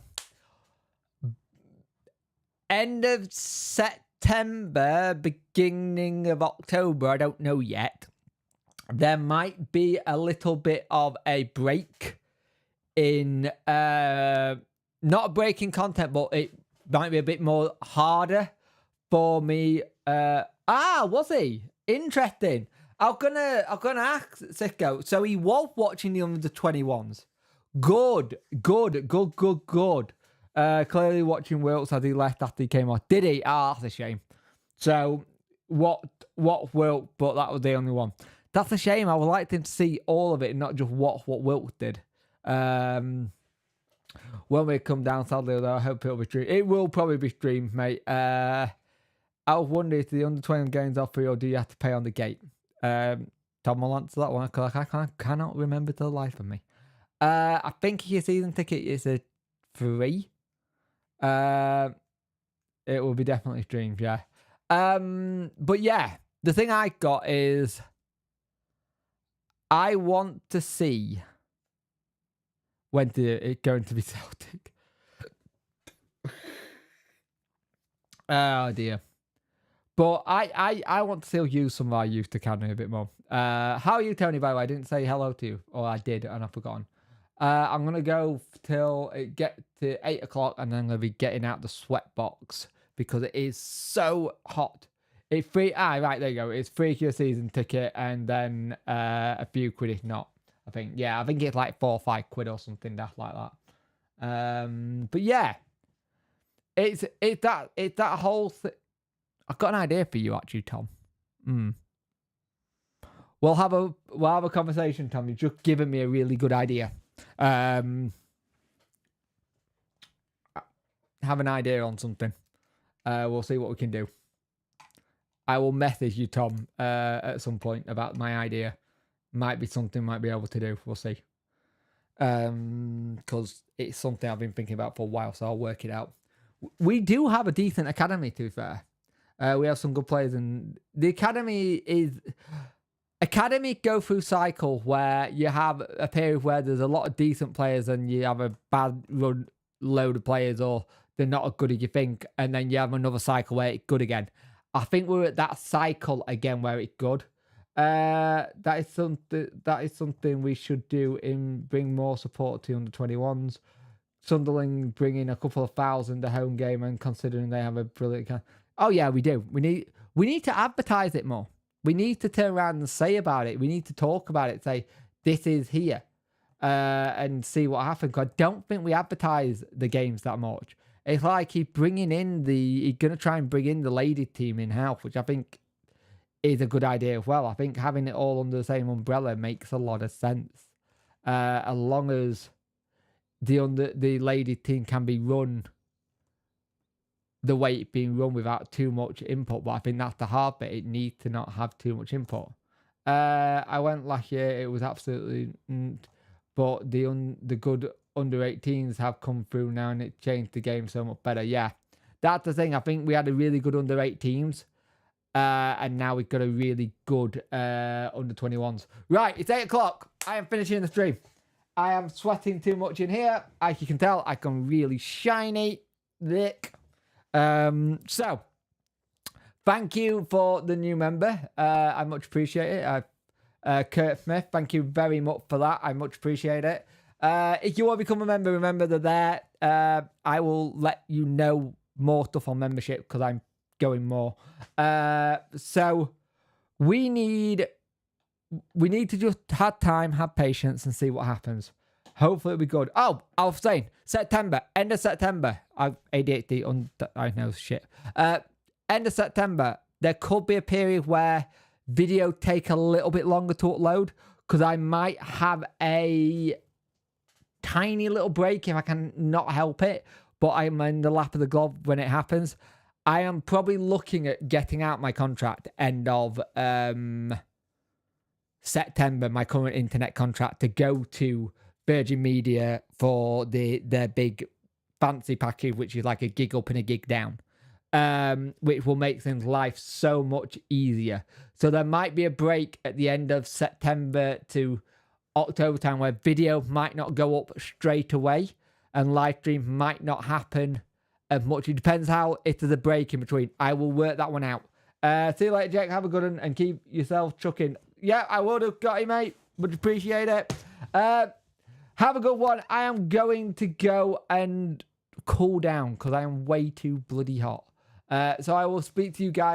S1: end of September, beginning of October, I don't know yet, there might be a little bit of a break in, not a break in content, but it might be a bit more harder for me. Was he? Interesting. I'm gonna ask Sicko. So he was watching the under 21s. Good. Clearly watching Wilkes as he left after he came off. Did he? That's a shame. So what Wilkes, but that was the only one. That's a shame. I would like him to see all of it, not just what Wilkes did. When we come down, sadly, though, I hope it'll be streamed. It will probably be streamed, mate. I was wondering if the under 20 games are free or do you have to pay on the gate? Tom will answer that one because I cannot remember to the life of me. I think your season ticket is a free. It will be definitely streamed, yeah. But yeah, the thing I got is I want to see when it's going to be Celtic. Oh dear. But I want to still use some of our youth academy a bit more. How are you, Tony, by the way? I didn't say hello to you. Or I did, and I've forgotten. I'm going to go till it get to 8 o'clock, and then I'm going to be getting out the sweat box because it is so hot. It's free. Right, there you go. It's free for your season ticket, and then a few quid if not. I think. Yeah, I think it's like 4 or 5 quid or something like that. But yeah, it's that whole thing. I've got an idea for you, actually, Tom. We'll have a conversation, Tom. You've just given me a really good idea. Have an idea on something. We'll see what we can do. I will message you, Tom, at some point about my idea. Might be something might be able to do. We'll see. Because it's something I've been thinking about for a while, so I'll work it out. We do have a decent academy, to be fair. We have some good players, and the academy go through cycle where you have a period where there's a lot of decent players and you have a bad run load of players, or they're not as good as you think, and then you have another cycle where it's good again. I think we're at that cycle again where it's good. That is something we should do, in bring more support to under 21s. Sunderland bringing a couple of thousand a home game, and considering they have a brilliant. Oh yeah, we do. We need to advertise it more. We need to turn around and say about it. We need to talk about it. Say this is here, and see what happens. I don't think we advertise the games that much. It's like he's gonna try and bring in the lady team in house, which I think is a good idea as well. I think having it all under the same umbrella makes a lot of sense, as long as the lady team can be run the way it's being run without too much input. But I think that's the hard bit. It needs to not have too much input. I went last year. It was absolutely, but the good under 18s have come through now, and it changed the game so much better. Yeah, that's the thing. I think we had a really good under 18s. And now we've got a really good under 21s. Right, it's 8 o'clock. I am finishing the stream. I am sweating too much in here. As you can tell, I can really shiny. Lick. So, thank you for the new member. I much appreciate it. Kurt Smith, thank you very much for that. I much appreciate it. If you want to become a member, remember they're there. I will let you know more stuff on membership because I'm going more. So we need to just have time, have patience, and see what happens. Hopefully it'll be good. Oh, I was saying September, end of September. I've ADHD. I know shit. End of September, there could be a period where video take a little bit longer to upload because I might have a tiny little break if I can not help it. But I'm in the lap of the glove when it happens. I am probably looking at getting out my contract end of September, my current internet contract, to go to Virgin Media for their big fancy package, which is like a gig up and a gig down, which will make things life so much easier. So there might be a break at the end of September to October time where video might not go up straight away and live stream might not happen as much. It depends how, if there's a break in between. I will work that one out. See you later, Jake. Have a good one and keep yourself chucking. Yeah, I would have got you, mate. Would appreciate it. Have a good one. I am going to go and cool down because I am way too bloody hot. So I will speak to you guys